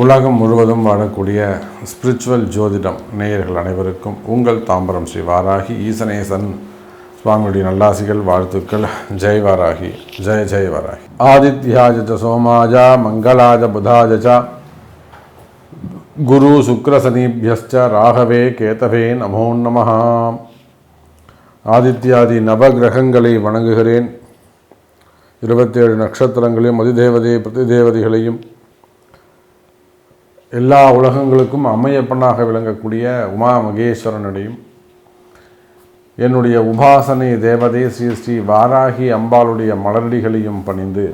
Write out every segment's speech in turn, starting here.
உலகம் முழுவதும் வாழக்கூடிய ஸ்பிரிச்சுவல் ஜோதிடம் நேயர்கள் அனைவருக்கும் உங்கள் தாம்பரம் ஸ்ரீ வாராகி ஈசனேசன் சுவாமியுடைய நல்லாசிகள் வாழ்த்துக்கள். ஜெய் வாராகி, ஜெய் ஜெய் வாராகி. ஆதித்யாஜ சோமாஜா மங்களாஜ புதாஜ குரு சுக்ரசனீபியஸ்ச ராகவே கேதவே நமோ நமஹ. ஆதித்யாதி நவகிரகங்களை வணங்குகிறேன். 27 நட்சத்திரங்களையும் அதிதேவதை பிரதிதேவதைகளையும் எல்லா உலகங்களுக்கும் அம்மையப்பனாக விளங்கக்கூடிய உமா மகேஸ்வரனுடையும் என்னுடைய உபாசனை தேவதை ஸ்ரீ ஸ்ரீ வாராகி அம்பாளுடைய மலரடிகளையும் பணிந்து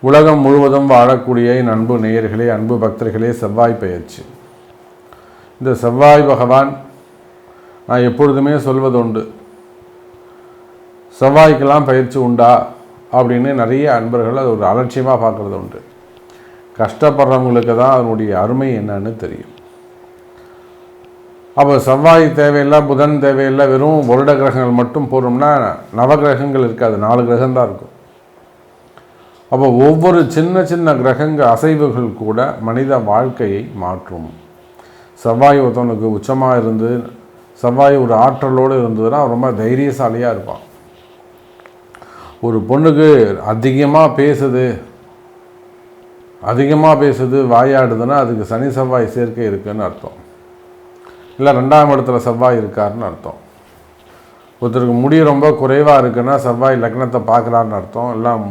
உலகம் முழுவதும் வாழக்கூடிய என் அன்பு நேயர்களே, அன்பு பக்தர்களே, செவ்வாய் பெயர்ச்சி. இந்த செவ்வாய் பகவான் நான் எப்பொழுதுமே சொல்வதுண்டு, செவ்வாய்க்கெல்லாம் பயிற்சி உண்டா அப்படின்னு நிறைய அன்பர்கள் அது ஒரு அலட்சியமாக பார்க்குறது உண்டு. கஷ்டப்படுறவங்களுக்கு தான் அதனுடைய அருமை என்னன்னு தெரியும். அப்போ செவ்வாய் தேவையில்லை, புதன் தேவையில்லை, வெறும் வருட கிரகங்கள் மட்டும் போகிறோம்னா நவகிரகங்கள் இருக்காது, 4 கிரகம்தான் இருக்கும். அப்போ ஒவ்வொரு சின்ன சின்ன கிரகங்கள் அசைவுகள் கூட மனித வாழ்க்கையை மாற்றும். செவ்வாய் ஒருத்தவனுக்கு உச்சமாக இருந்து செவ்வாய் ஒரு ஆற்றலோடு இருந்ததுன்னா ரொம்ப தைரியசாலியாக இருப்பான். ஒரு பொண்ணுக்கு அதிகமாக பேசுது வாயாடுதுன்னா அதுக்கு சனி செவ்வாய் சேர்க்கை இருக்குதுன்னு அர்த்தம். இல்லை 2ஆம் இடத்துல செவ்வாய் இருக்காருன்னு அர்த்தம். ஒருத்தருக்கு முடி ரொம்ப குறைவாக இருக்குன்னா செவ்வாய் லக்னத்தை பார்க்குறான்னு அர்த்தம். எல்லாம்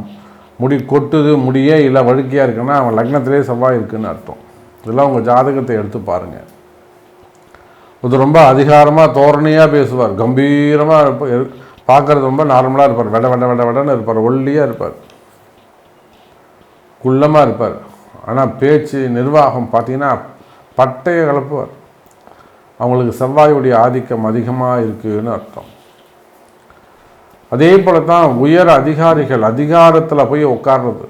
முடி கொட்டுது, முடியே இல்லை வழுக்கையாக இருக்குன்னா அவன் லக்னத்திலே செவ்வாய் இருக்குதுன்னு அர்த்தம். இதெல்லாம் உங்கள் ஜாதகத்தை எடுத்து பாருங்கள். ஒருத்தர் ரொம்ப அதிகாரமாக தோரணையாக பேசுவார், கம்பீரமாக இருப்பார், பார்க்குறது ரொம்ப நார்மலாக இருப்பார், வெடன்னு இருப்பார், ஒல்லியாக இருப்பார், குள்ளமாக இருப்பார். ஆனால் பேச்சு நிர்வாகம் பார்த்தீங்கன்னா பட்டையை கலப்புவார். அவங்களுக்கு செவ்வாயுடைய ஆதிக்கம் அதிகமாக இருக்குதுன்னு அர்த்தம். அதே போல தான் உயர் அதிகாரிகள் அதிகாரத்தில் போய் உட்கார்றது,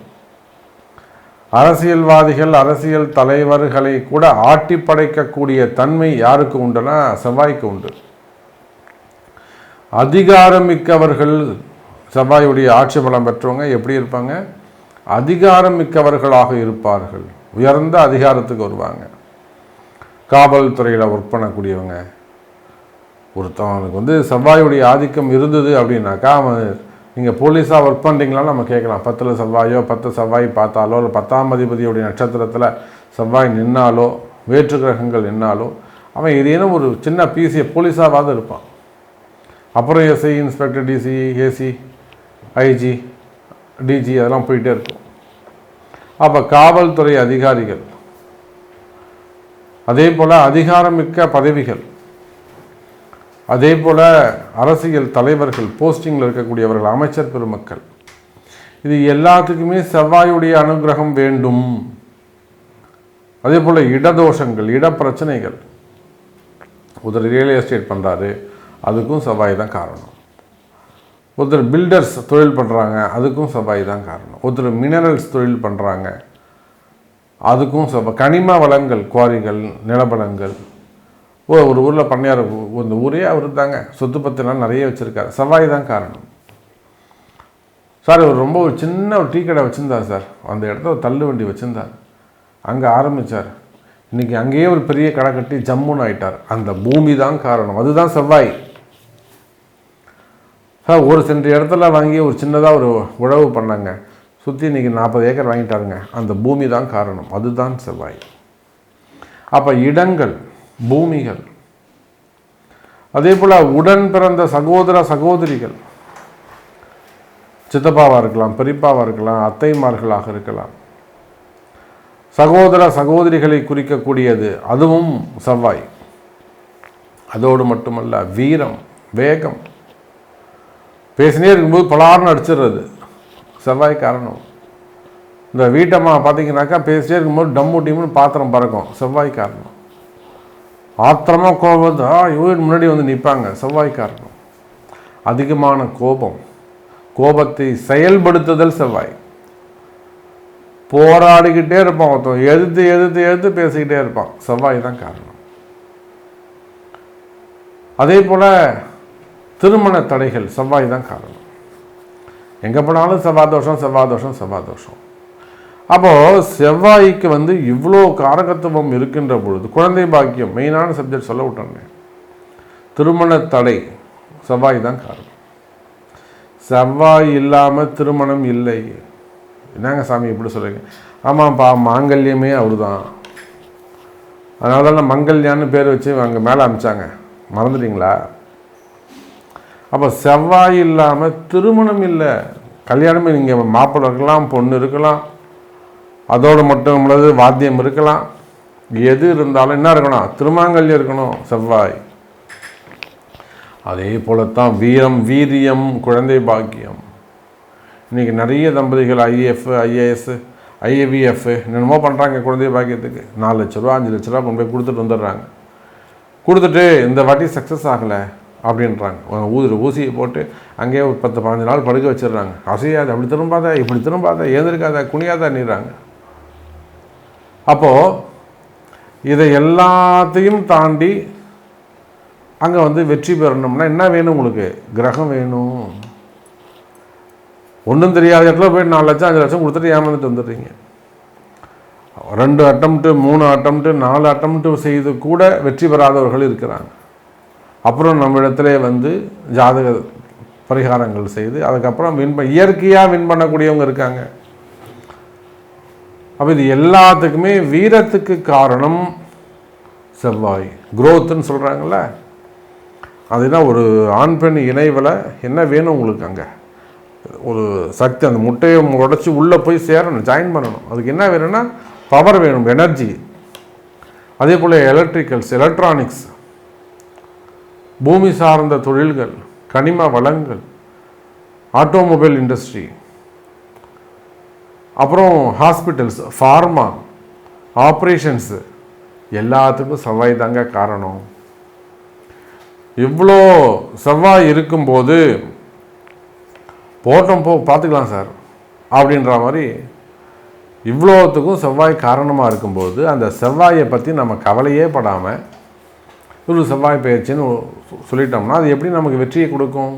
அரசியல்வாதிகள் அரசியல் தலைவர்களை கூட ஆட்டி படைக்கக்கூடிய தன்மை யாருக்கு உண்டுன்னா செவ்வாய்க்கு உண்டு. அதிகாரமிக்கவர்கள் செவ்வாயுடைய ஆட்சி பலம் பெற்றவங்க எப்படி இருப்பாங்க? அதிகாரமிக்கவர்களாக இருப்பார்கள், உயர்ந்த அதிகாரத்துக்கு வருவாங்க. காவல்துறையில் ஒர்க் பண்ணக்கூடியவங்க, ஒருத்தவனுக்கு செவ்வாயுடைய ஆதிக்கம் இருந்தது அப்படின்னாக்கா அவன் நீங்கள் போலீஸாக ஒர்க் பண்ணுறீங்களான்னு நம்ம கேட்கலாம். 10 செவ்வாயோ 10 செவ்வாய் பார்த்தாலோ இல்லை 10ஆம் அதிபதியுடைய நட்சத்திரத்தில் செவ்வாய் நின்னாலோ வேற்று கிரகங்கள் நின்னாலோ அவன் ஏதேனும் ஒரு சின்ன பிசியை போலீஸாவது இருப்பான். அப்புறம் SI, inspector, DC, AC, IG, DG அதெல்லாம் போயிட்டே இருக்கும். அப்போ காவல்துறை அதிகாரிகள், அதே போல் அதிகாரமிக்க பதவிகள், அதே போல் அரசியல் தலைவர்கள், போஸ்டிங்கில் இருக்கக்கூடியவர்கள், அமைச்சர் பெருமக்கள், இது எல்லாத்துக்குமே செவ்வாயுடைய அனுகிரகம் வேண்டும். அதே போல் இடதோஷங்கள், இடப்பிரச்சனைகள், ஒருத்தர் ரியல் எஸ்டேட் பண்ணுறாரு அதுக்கும் செவ்வாய் தான் காரணம். ஒருத்தர் பில்டர்ஸ் தொழில் பண்ணுறாங்க அதுக்கும் செவ்வாய் தான் காரணம். ஒருத்தர் மினரல்ஸ் தொழில் பண்ணுறாங்க அதுக்கும் செவ்வாய். கனிம வளங்கள், குவாரிகள், நிலபலங்கள், ஒரு ஊரில் பண்ணையார், இந்த ஊரே அவர் தாங்க, சொத்து பத்திலாம் நிறைய வச்சுருக்காரு, செவ்வாய் தான் காரணம். சார் அவர் ரொம்ப ஒரு சின்ன ஒரு டீ கடை வச்சுருந்தார் சார், அந்த இடத்துல ஒரு தள்ளு வண்டி வச்சுருந்தார், அங்கே ஆரம்பித்தார், இன்றைக்கி அங்கேயே ஒரு பெரிய கடை கட்டி ஜம்முன்னு ஆயிட்டார். அந்த பூமி தான் காரணம், அதுதான் செவ்வாய். சார் ஒரு சென்ற இடத்துல வாங்கி ஒரு சின்னதாக ஒரு உழவு பண்ணாங்க, சுற்றி இன்றைக்கி 40 ஏக்கர் வாங்கிட்டாருங்க, அந்த பூமி தான் காரணம், அதுதான் செவ்வாய். அப்போ இடங்கள், பூமிகள், அதே போல் உடன் பிறந்த சகோதர சகோதரிகள், சித்தப்பாவாக இருக்கலாம், பெரியப்பாவாக இருக்கலாம், அத்தைமார்களாக இருக்கலாம், சகோதர சகோதரிகளை குறிக்கக்கூடியது அதுவும் செவ்வாய். அதோடு மட்டுமல்ல வீரம், வேகம், பேசினே இருக்கும்போது பலார்னு அடிச்சிடுறது செவ்வாய் காரணம். இந்த வீட்டம்மா பார்த்தீங்கன்னாக்கா பேசிட்டே இருக்கும்போது டம்மு டீம்னு பாத்திரம் பறக்கும், செவ்வாய் காரணம். ஆத்திரமாக கோபம் இவங்க முன்னாடி நிற்பாங்க, செவ்வாய் காரணம். அதிகமான கோபத்தை செயல்படுத்துதல் செவ்வாய். போராடிக்கிட்டே இருப்பான், ஒருத்தன் எதிர்த்து பேசிக்கிட்டே இருப்பான், செவ்வாய் தான் காரணம். அதே போல் திருமண தடைகள், செவ்வாய் தான் காரணம். எங்கே போனாலும் செவ்வாய் தோஷம் செவ்வாய் தோஷம் செவ்வாய் தோஷம். அப்போது செவ்வாய்க்கு இவ்வளோ காரகத்துவம் இருக்கின்ற பொழுது குழந்தை பாக்கியம் மெயினான சப்ஜெக்ட் சொல்ல விட்டோன்னே, திருமண தடை செவ்வாய் தான் காரணம். செவ்வாய் இல்லாமல் திருமணம் இல்லை. என்னங்க சாமி இப்படி சொல்கிறீங்க? ஆமாப்பா, மாங்கல்யமே அவர் தான். அதனால தான் மங்கல்யான்னு பேர் வச்சு அங்கே மேலே அமிச்சாங்க, மறந்துட்டீங்களா? அப்போ செவ்வாய் இல்லாமல் திருமணம் இல்லை. கல்யாணமே நீங்கள் மாப்பிள்ளை இருக்கலாம், பொண்ணு இருக்கலாம், அதோடு மட்டும் உள்ளது வாத்தியம் இருக்கலாம், எது இருந்தாலும் என்ன இருக்கணும்? திருமாங்கல்யம் இருக்கணும், செவ்வாய். அதே போலத்தான் வீரம், வீரியம், குழந்தை பாக்கியம். இன்றைக்கி நிறைய தம்பதிகள் ஐஏஎஃப், ஐஏஎஸ், ஐஏவிஎஃப் என்னென்னமோ பண்ணுறாங்க குழந்தை பாக்கியத்துக்கு. 4 லட்ச ரூபா 5 லட்ச ரூபா கொண்டு போய் கொடுத்துட்டு வந்துடுறாங்க. கொடுத்துட்டு இந்த வாட்டி சக்ஸஸ் ஆகலை அப்படின்றாங்க. ஊசியை போட்டு அங்கேயே ஒரு 10-15 நாள் படுக்க வச்சிடுறாங்க. அசையாது, அப்படி திரும்பாத, இப்படி திரும்பாத, ஏந்திருக்காத, குனியாத நீறாங்க. அப்போது இதை எல்லாத்தையும் தாண்டி அங்கே வெற்றி பெறணும்னா என்ன வேணும்? உங்களுக்கு கிரகம் வேணும். ஒன்றும் தெரியாத இடத்துல போய் 4 லட்சம் 5 லட்சம் கொடுத்துட்டு ஏமாந்துட்டு வந்துடுறீங்க. 2 அட்டம்ப்ட்டு 3 அட்டம்ப்ட்டு 4 அட்டம்ப்ட்டு செய்து கூட வெற்றி பெறாதவர்கள் இருக்கிறாங்க. அப்புறம் நம்ம இடத்துல ஜாதக பரிகாரங்கள் செய்து அதுக்கப்புறம் இயற்கையாக வின் பண்ணக்கூடியவங்க இருக்காங்க. அப்போ இது எல்லாத்துக்குமே வீரத்துக்கு காரணம் செவ்வாய். குரோத்துன்னு சொல்கிறாங்கல்ல, அதுதான் ஒரு ஆண் பெண் இணைவில் என்ன வேணும் உங்களுக்கு? அங்கே ஒரு சக்தி, அந்த முட்டையை உடச்சி உள்ளே போய் சேரணும், ஜாயின் பண்ணணும். அதுக்கு என்ன வேணும்னா பவர் வேணும், எனர்ஜி. அதே போல் எலக்ட்ரிக்கல்ஸ், எலக்ட்ரானிக்ஸ், பூமி சார்ந்த தொழில்கள், கனிம வளங்கள், ஆட்டோமொபைல் இண்டஸ்ட்ரி, அப்புறம் ஹாஸ்பிட்டல்ஸ், ஃபார்மா, ஆப்ரேஷன்ஸு, எல்லாத்துக்கும் செவ்வாய் தாங்க காரணம். இவ்வளோ செவ்வாய் இருக்கும்போது போட்டோம் பார்த்துக்கலாம் சார் அப்படின்ற மாதிரி இவ்வளோத்துக்கும் செவ்வாய் காரணமாக இருக்கும்போது அந்த செவ்வாயை பற்றி நம்ம கவலையே படாமல் ஒரு செவ்வாய் பயிற்சின்னு சொல்லிட்டோம்னா அது எப்படி நமக்கு வெற்றியை கொடுக்கும்?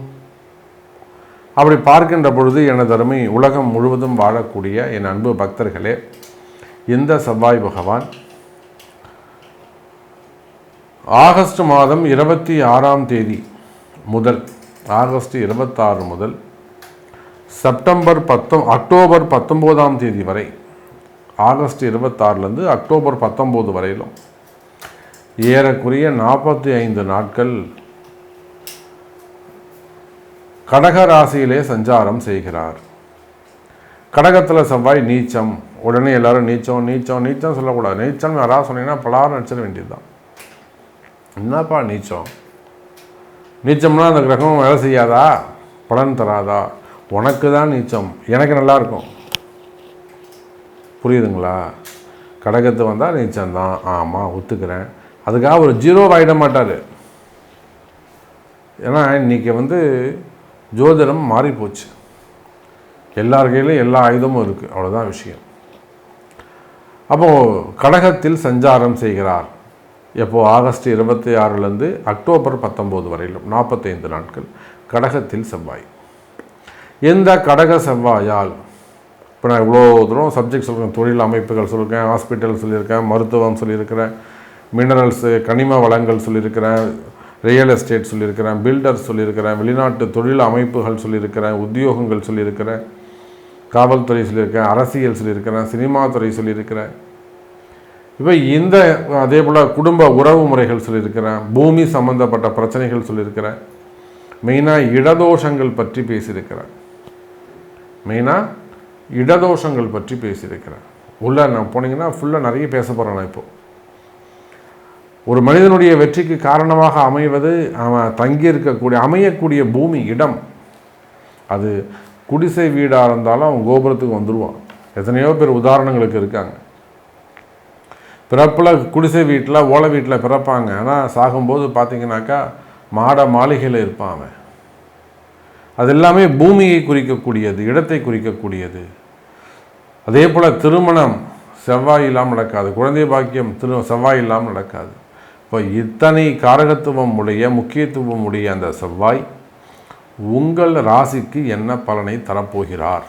அப்படி பார்க்கின்ற பொழுது எனது அருமை உலகம் முழுவதும் வாழக்கூடிய என் அன்பு பக்தர்களே, இந்த செவ்வாய் பகவான் ஆகஸ்ட் மாதம் 26ஆம் தேதி முதல், ஆகஸ்ட் 26 முதல் அக்டோபர் 19ஆம் தேதி வரை, ஆகஸ்ட் 26லேருந்து அக்டோபர் 19 வரையிலும் ஏறக்குறைய 45 நாட்கள் கடக ராசியிலே சஞ்சாரம் செய்கிறார். கடகத்தில் செவ்வாய் நீச்சம். உடனே எல்லாரும் நீச்சம் நீச்சம் நீச்சம் சொல்லக்கூடாது. நீச்சம் யாராவது சொன்னீங்கன்னா பலாரம் அடிச்சிட வேண்டியதுதான். என்னப்பா நீச்சம்? நீச்சம்னா அந்த கிரகம் வேலை செய்யாதா? பலன் தராதா? உனக்கு தான் நீச்சம், எனக்கு நல்லா இருக்கும். புரியுதுங்களா? கடகத்து வந்தால் நீச்சம்தான். ஆமாம், ஒத்துக்கிறேன். அதுக்காக ஒரு 0 ஆகிட மாட்டார். ஏன்னா இன்றைக்கி ஜோதிடம் மாறிப்போச்சு. எல்லார் கையிலும் எல்லா ஆயுதமும் இருக்குது, அவ்வளோதான் விஷயம். அப்போது கடகத்தில் சஞ்சாரம் செய்கிறார். எப்போது? ஆகஸ்ட் 26லேருந்து அக்டோபர் 19 வரையிலும் 45 நாட்கள் கடகத்தில் செவ்வாய். எந்த கடக செவ்வாயால் இப்போ நான் இவ்வளோ தூரம் சப்ஜெக்ட் சொல்கிறேன். தொழில் அமைப்புகள் சொல்லியிருக்கேன், ஹாஸ்பிட்டல் சொல்லியிருக்கேன், மருத்துவம் சொல்லியிருக்கிறேன், மினரல்ஸு கனிம வளங்கள் சொல்லியிருக்கிறேன், ரியல் எஸ்டேட் சொல்லியிருக்கிறேன், பில்டர்ஸ் சொல்லியிருக்கிறேன், வெளிநாட்டு தொழில் அமைப்புகள் சொல்லியிருக்கிறேன், உத்தியோகங்கள் சொல்லியிருக்கிறேன், காவல்துறை சொல்லியிருக்கேன், அரசியல் சொல்லியிருக்கிறேன், சினிமா துறை சொல்லியிருக்கிறேன். இப்போ இந்த அதே போல் குடும்ப உறவு முறைகள் சொல்லியிருக்கிறேன், பூமி சம்மந்தப்பட்ட பிரச்சனைகள் சொல்லியிருக்கிறேன், மெயினாக இடதோஷங்கள் பற்றி பேசியிருக்கிறேன். உள்ளே நான் போனீங்கன்னா ஃபுல்லாக நிறைய பேச போகிறேன். நான் இப்போது ஒரு மனிதனுடைய வெற்றிக்கு காரணமாக அமைவது அவன் தங்கியிருக்கக்கூடிய அமையக்கூடிய பூமி, இடம். அது குடிசை வீடாக இருந்தாலும் அவன் கோபுரத்துக்கு வந்துடுவான். எத்தனையோ பேர் உதாரணங்களுக்கு இருக்காங்க. பிறப்பில் குடிசை வீட்டில் ஓலை வீட்டில் பிறப்பாங்க, ஆனால் சாகும்போது பார்த்திங்கனாக்கா மாளிகையில் இருப்பான் அவன். அது எல்லாமே பூமியை குறிக்கக்கூடியது, இடத்தை குறிக்கக்கூடியது. அதே போல் திருமணம் செவ்வாய் இல்லாமல் நடக்காது, குழந்தை பாக்கியம் செவ்வாய் இல்லாமல் நடக்காது. இப்போ இத்தனை காரகத்துவம் உடைய முக்கியத்துவம் உடைய அந்த செவ்வாய் உங்கள் ராசிக்கு என்ன பலனை தரப்போகிறார்?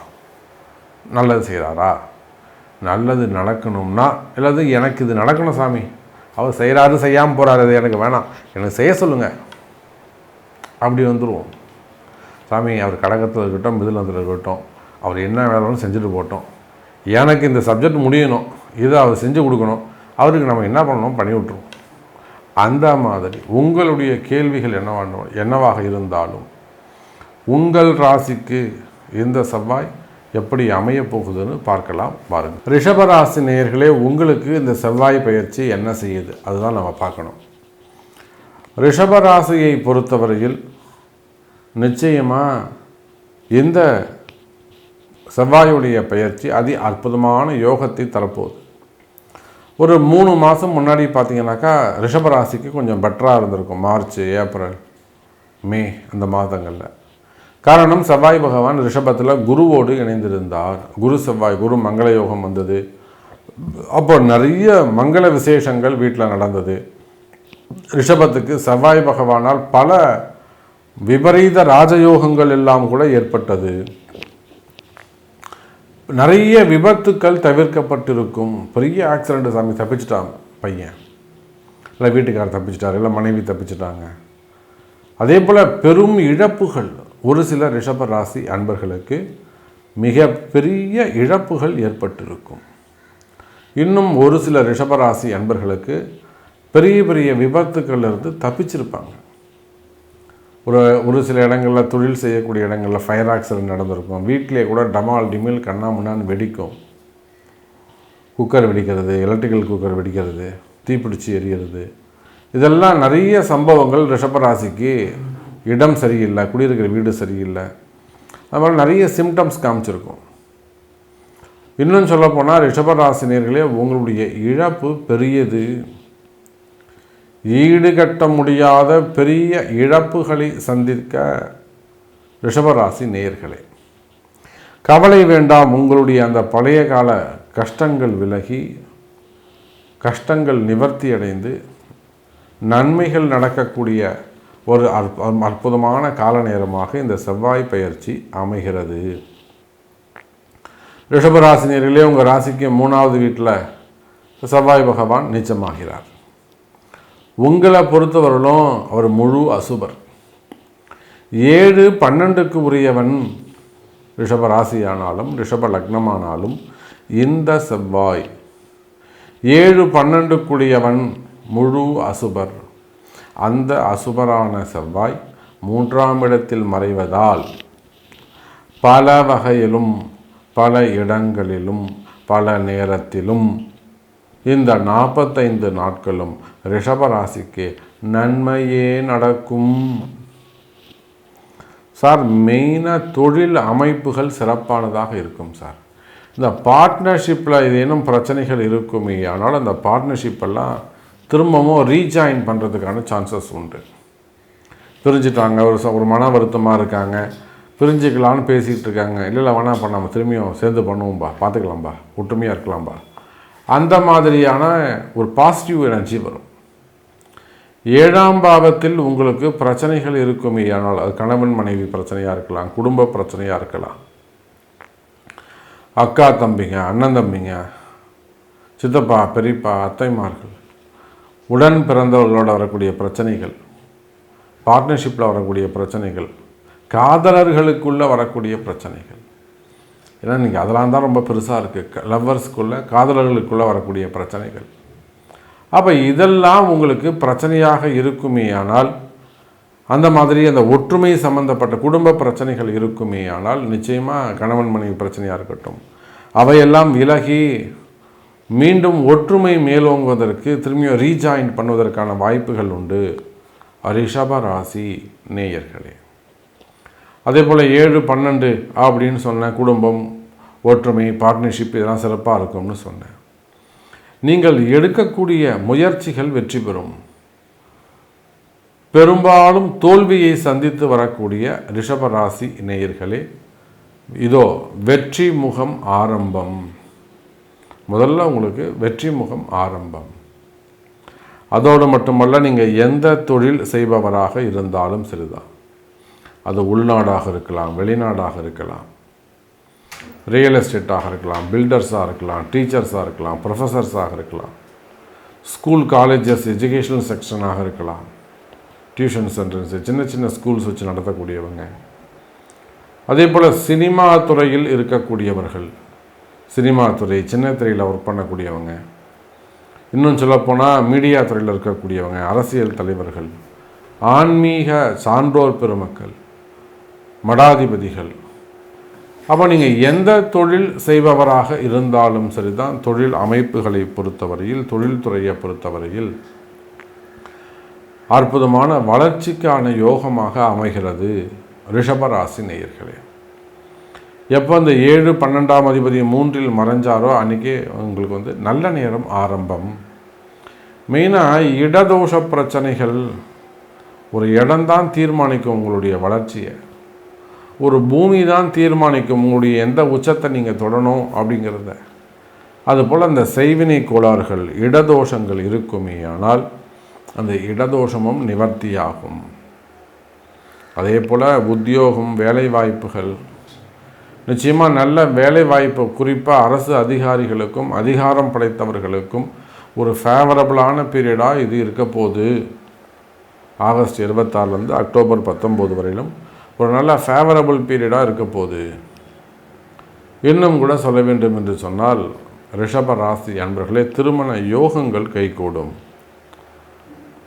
நல்லது செய்கிறாரா? நல்லது நடக்கணும்னா, இல்லது எனக்கு இது நடக்கணும் சாமி, அவர் செய்கிறாரு செய்யாமல் போகிறாரு, அது எனக்கு வேணாம், எனக்கு செய்ய சொல்லுங்கள், அப்படி வந்துடுவோம். சாமி அவர் கடகத்தில் இருக்கட்டும், மிதுனத்தில் இருக்கட்டும், அவர் என்ன வேலைன்னு செஞ்சுட்டு போட்டோம், எனக்கு இந்த சப்ஜெக்ட் முடியணும், இதை அவர் செஞ்சு கொடுக்கணும், அவருக்கு நம்ம என்ன பண்ணணும் பண்ணி விட்ருவோம். அந்த மாதிரி உங்களுடைய கேள்விகள் என்னவாக இருந்தாலும் உங்கள் ராசிக்கு இந்த செவ்வாய் எப்படி அமைய போகுதுன்னு பார்க்கலாம் பாருங்கள். ரிஷபராசி நேயர்களே, உங்களுக்கு இந்த செவ்வாய் பயிற்சி என்ன செய்யுது அதுதான் நம்ம பார்க்கணும். ரிஷபராசியை பொறுத்தவரையில் நிச்சயமாக இந்த செவ்வாயுடைய பயிற்சி அதி அற்புதமான யோகத்தை தரப்போகுது. ஒரு 3 மாதம் முன்னாடி பார்த்தீங்கன்னாக்கா ரிஷபராசிக்கு கொஞ்சம் பெட்டராக இருந்திருக்கும். மார்ச், ஏப்ரல், மே அந்த மாதங்களில். காரணம், செவ்வாய் பகவான் ரிஷபத்தில் குருவோடு இணைந்திருந்தார். குரு செவ்வாய், குரு மங்கள யோகம் வந்தது. அப்போ நிறைய மங்கள விசேஷங்கள் வீட்டில் நடந்தது. ரிஷபத்துக்கு செவ்வாய் பகவானால் பல விபரீத ராஜயோகங்கள் எல்லாம் கூட ஏற்பட்டது. நிறைய விபத்துக்கள் தவிர்க்கப்பட்டிருக்கும். பெரிய ஆக்சிடெண்ட், சாமி தப்பிச்சிட்டான் பையன், இல்லை வீட்டுக்காரர் தப்பிச்சிட்டார், இல்லை மனைவி தப்பிச்சிட்டாங்க. அதே போல் பெரும் இழப்புகள் ஒரு சில ரிஷப ராசி அன்பர்களுக்கு மிக பெரிய இழப்புகள் ஏற்பட்டிருக்கும். இன்னும் ஒரு சில ரிஷபராசி அன்பர்களுக்கு பெரிய பெரிய விபத்துக்களிலிருந்து தப்பிச்சிருப்பாங்க. ஒரு சில இடங்களில், தொழில் செய்யக்கூடிய இடங்களில் ஃபயர் ஆக்சிடென்ட் நடந்திருக்கும். வீட்டிலே கூட டமால் டிமில் கண்ணா முன்னான்னு வெடிக்கும். குக்கர் வெடிக்கிறது, எலக்ட்ரிக்கல் குக்கர் வெடிக்கிறது, தீப்பிடிச்சி எரிகிறது, இதெல்லாம் நிறைய சம்பவங்கள். ரிஷபராசிக்கு இடம் சரியில்லை, குடியிருக்கிற வீடு சரியில்லை, அது மாதிரி நிறைய சிம்டம்ஸ் காமிச்சிருக்கும். இன்னும் சொல்லப்போனால் ரிஷபராசினியர்களே, உங்களுடைய இழப்பு பெரியது. ஈடுகட்ட முடியாத பெரிய இழப்புகளை சந்திக்க ரிஷபராசி நேயர்களே, கவலை வேண்டாம். உங்களுடைய அந்த பழைய கால கஷ்டங்கள் விலகி, கஷ்டங்கள் நிவர்த்தி அடைந்து, நன்மைகள் நடக்கக்கூடிய ஒரு அற்புதமான கால நேரமாக இந்த செவ்வாய் பயிற்சி அமைகிறது. ரிஷபராசினியர்களே, உங்கள் ராசிக்கு 3வது வீட்டில் செவ்வாய் பகவான் நீச்சமாகிறார். உங்களை பொறுத்தவரையிலும் அவர் முழு அசுபர். 7, 12க்கு உரியவன் ரிஷப ராசியானாலும் ரிஷப லக்னமானாலும் இந்த செவ்வாய் 7, 12க்குரியவன் முழு அசுபர். அந்த அசுபரான செவ்வாய் 3ஆம் இடத்தில் மறைவதால் பல வகையிலும், பல இடங்களிலும், பல நேரத்திலும் இந்த 45 நாட்களும் ரிஷபராசிக்கு நன்மையே நடக்கும். சார், மெயினாக தொழில் அமைப்புகள் சிறப்பானதாக இருக்கும் சார். இந்த பார்ட்னர்ஷிப்பில் ஏதேனும் பிரச்சனைகள் இருக்குமே, ஆனால் அந்த பார்ட்னர்ஷிப்பெல்லாம் திரும்பவும் ரீஜாயின் பண்ணுறதுக்கான சான்சஸ் உண்டு. பிரிஞ்சுட்டாங்க, ஒரு மன வருத்தமாக இருக்காங்க, பிரிஞ்சுக்கலான்னு பேசிகிட்டு இருக்காங்க, இல்லை வேணாம் பண்ணாமல் திரும்பியும் சேர்ந்து பண்ணுவோம்பா, பார்த்துக்கலாம்பா, ஒற்றுமையாக இருக்கலாம்பா, அந்த மாதிரியான ஒரு பாசிட்டிவ் எனர்ஜி வரும். 7ஆம் பாவத்தில் உங்களுக்கு பிரச்சனைகள் இருக்குமே, ஆனால் அது கணவன் மனைவி பிரச்சனையாக இருக்கலாம், குடும்ப பிரச்சனையாக இருக்கலாம், அக்கா தம்பிங்க, அண்ணன் தம்பிங்க, சித்தப்பா பெரியப்பா அத்தைமார்கள், உடன் பிறந்தவர்களோட வரக்கூடிய பிரச்சனைகள், பார்ட்னர்ஷிப்பில் வரக்கூடிய பிரச்சனைகள், காதலர்களுக்குள்ளே வரக்கூடிய பிரச்சனைகள், ஏன்னா இன்றைக்கி அதெல்லாம் தான் ரொம்ப பெருசாக இருக்குது. லவ்வர்ஸ்குள்ளே, காதலர்களுக்குள்ளே வரக்கூடிய பிரச்சனைகள். அப்போ இதெல்லாம் உங்களுக்கு பிரச்சனையாக இருக்குமே ஆனால், அந்த மாதிரி அந்த ஒற்றுமை சம்பந்தப்பட்ட குடும்ப பிரச்சனைகள் இருக்குமே ஆனால், நிச்சயமாக கணவன் மனைவி பிரச்சனையாக இருக்கட்டும், அவையெல்லாம் விலகி மீண்டும் ஒற்றுமை மேலோங்குவதற்கு, திரும்பியும் ரீஜாயின் பண்ணுவதற்கான வாய்ப்புகள் உண்டு ரிஷப ராசி நேயர்களே. அதே போல் 7, 12 அப்படின்னு சொன்னேன். குடும்பம், ஒற்றுமை, பார்ட்னர்ஷிப் இதெல்லாம் சிறப்பாக இருக்கும்னு சொன்னேன். நீங்கள் எடுக்கக்கூடிய முயற்சிகள் வெற்றி பெறும். பெரும்பாலும் தோல்வியை சந்தித்து வரக்கூடிய ரிஷபராசி நேயர்களே, இதோ வெற்றி முகம் ஆரம்பம். முதல்ல உங்களுக்கு வெற்றி முகம் ஆரம்பம். அதோடு மட்டுமல்ல, நீங்கள் எந்த தொழில் செய்பவராக இருந்தாலும் சரிதான், அது உள்நாடாக இருக்கலாம், வெளிநாடாக இருக்கலாம், ரியல் எஸ்டேட்டாக இருக்கலாம், பில்டர்ஸாக இருக்கலாம், டீச்சர்ஸாக இருக்கலாம், ப்ரொஃபஸர்ஸாக இருக்கலாம், ஸ்கூல் காலேஜஸ் எஜுகேஷனல் செக்ஷனாக இருக்கலாம், டியூஷன் சென்டர்ஸ், சின்ன சின்ன ஸ்கூல்ஸ் வச்சு நடத்தக்கூடியவங்க, அதே போல் சினிமா துறையில் இருக்கக்கூடியவர்கள், சினிமா துறை சின்ன திரையில் ஒர்க் பண்ணக்கூடியவங்க, இன்னும் சொல்லப்போனால் மீடியா துறையில் இருக்கக்கூடியவங்க, அரசியல் தலைவர்கள், ஆன்மீக சான்றோர் பெருமக்கள், மடாதிபதிகள். அப்போ நீங்கள் எந்த தொழில் செய்பவராக இருந்தாலும் சரிதான், தொழில் அமைப்புகளை பொறுத்தவரையில், தொழில்துறையை பொறுத்தவரையில் அற்புதமான வளர்ச்சிக்கான யோகமாக அமைகிறது ரிஷபராசி நேயர்களே. எப்போ அந்த 7, 12ஆம் அதிபதி 3இல் மறைஞ்சாரோ அன்றைக்கே உங்களுக்கு நல்ல நேரம் ஆரம்பம். மெயினாக இடதோஷ பிரச்சனைகள், ஒரு இடம்தான் தீர்மானிக்கும் உங்களுடைய வளர்ச்சியை, ஒரு பூமி தான் தீர்மானிக்கும் உங்களுடைய எந்த உச்சத்தை நீங்கள் தொடணும் அப்படிங்கிறத. அதுபோல் அந்த செய்வினை கோளாறுகள், இடதோஷங்கள் இருக்குமே ஆனால் அந்த இடதோஷமும் நிவர்த்தியாகும். அதே போல் உத்தியோகம், வேலை வாய்ப்புகள், நிச்சயமாக நல்ல வேலை வாய்ப்பு, குறிப்பாக அரசு அதிகாரிகளுக்கும் அதிகாரம் படைத்தவர்களுக்கும் ஒரு ஃபேவரபுளான பீரியடாக இது இருக்க போகுது. ஆகஸ்ட் 26 அக்டோபர் 19 வரையிலும் ஒரு நல்ல ஃபேவரபுள் பீரியடாக இருக்க போகுது. இன்னும் கூட சொல்ல வேண்டும் என்று சொன்னால், ரிஷப ராசி அன்பர்களே, திருமண யோகங்கள் கைகூடும்.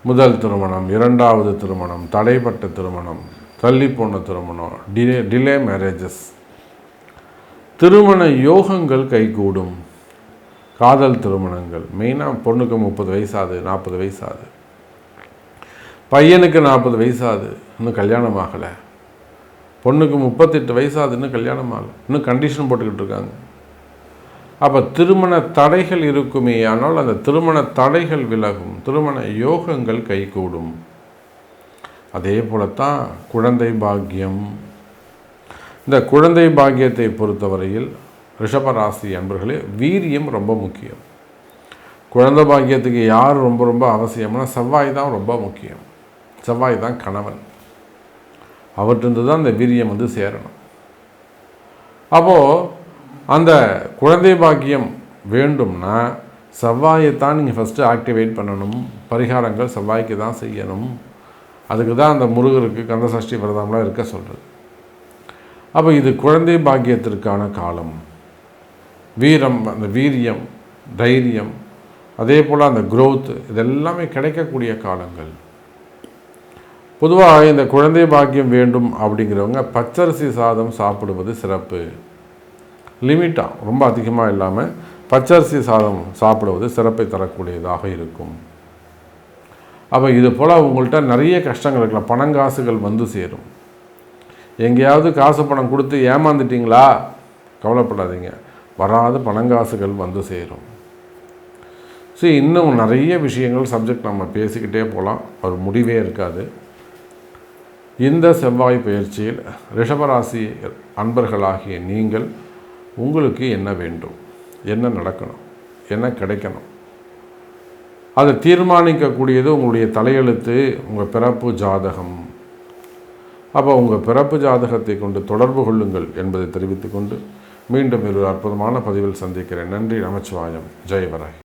முதல் திருமணம், 2வது திருமணம், தடைப்பட்ட திருமணம், தள்ளி போன திருமணம், டிலே மேரேஜஸ், திருமண யோகங்கள் கைகூடும். காதல் திருமணங்கள், மெயினாக பொண்ணுக்கு 30 வயசாகுது, 40 வயசாகுது, பையனுக்கு 40 வயசாகுது, இன்னும் கல்யாணம் ஆகலை, பொண்ணுக்கு 38 வயசாகுது, இன்னும் கல்யாணம் ஆகலை, இன்னும் கண்டிஷன் போட்டுக்கிட்டு இருக்காங்க. அப்போ திருமண தடைகள் இருக்குமே ஆனால் அந்த திருமண தடைகள் விலகும், திருமண யோகங்கள் கைகூடும். அதே போலத்தான் குழந்தை பாக்கியம். இந்த குழந்தை பாக்கியத்தை பொறுத்தவரையில் ரிஷபராசி அன்பர்களே, வீரியம் ரொம்ப முக்கியம். குழந்தை பாக்கியத்துக்கு யார் ரொம்ப ரொம்ப அவசியம்னா செவ்வாய் தான் ரொம்ப முக்கியம். செவ்வாய் தான் கணவன், அவற்றிருந்து தான் அந்த வீரியம் சேரணும். அப்போது அந்த குழந்தை பாக்கியம் வேண்டும்னா செவ்வாயைத்தான் நீங்கள் ஃபஸ்ட்டு ஆக்டிவேட் பண்ணணும். பரிகாரங்கள் செவ்வாய்க்கு தான் செய்யணும். அதுக்கு தான் அந்த முருகருக்கு கந்த சஷ்டி விரதம்லாம் இருக்க சொல்கிறது. அப்போ இது குழந்தை பாக்கியத்திற்கான காலம். அந்த வீரியம், தைரியம், அதே போல் அந்த growth, இதெல்லாமே கிடைக்கக்கூடிய காலங்கள். பொதுவாக இந்த குழந்தை பாக்கியம் வேண்டும் அப்படிங்கிறவங்க பச்சரிசி சாதம் சாப்பிடுவது சிறப்பு. லிமிட்டாக, ரொம்ப அதிகமாக இல்லாமல் பச்சரிசி சாதம் சாப்பிடுவது சிறப்பை தரக்கூடியதாக இருக்கும். அப்போ இது போல் உங்கள்கிட்ட நிறைய கஷ்டங்கள் இருக்கலாம். பணங்காசுகள் சேரும். எங்கேயாவது காசு பணம் கொடுத்து ஏமாந்துட்டிங்களா, கவலைப்படாதீங்க, வராத பணங்காசுகள் சேரும். சரி, இன்னும் நிறைய விஷயங்கள் சப்ஜெக்ட் நம்ம பேசிக்கிட்டே போகலாம், ஒரு முடிவே இருக்காது. இந்த செவ்வாய் பயிற்சியில் ரிஷபராசி அன்பர்களாகிய நீங்கள், உங்களுக்கு என்ன வேண்டும், என்ன நடக்கணும், என்ன கிடைக்கணும், அதை தீர்மானிக்கக்கூடியது உங்களுடைய தலையெழுத்து, உங்கள் பிறப்பு ஜாதகம். அப்போ உங்கள் பிறப்பு ஜாதகத்தை கொண்டு தொடர்பு கொள்ளுங்கள் என்பதை தெரிவித்துக்கொண்டு மீண்டும் ஒரு அற்புதமான பதிவில் சந்திக்கிறேன். நன்றி. நமச்சிவாயம். ஜெயவராய்.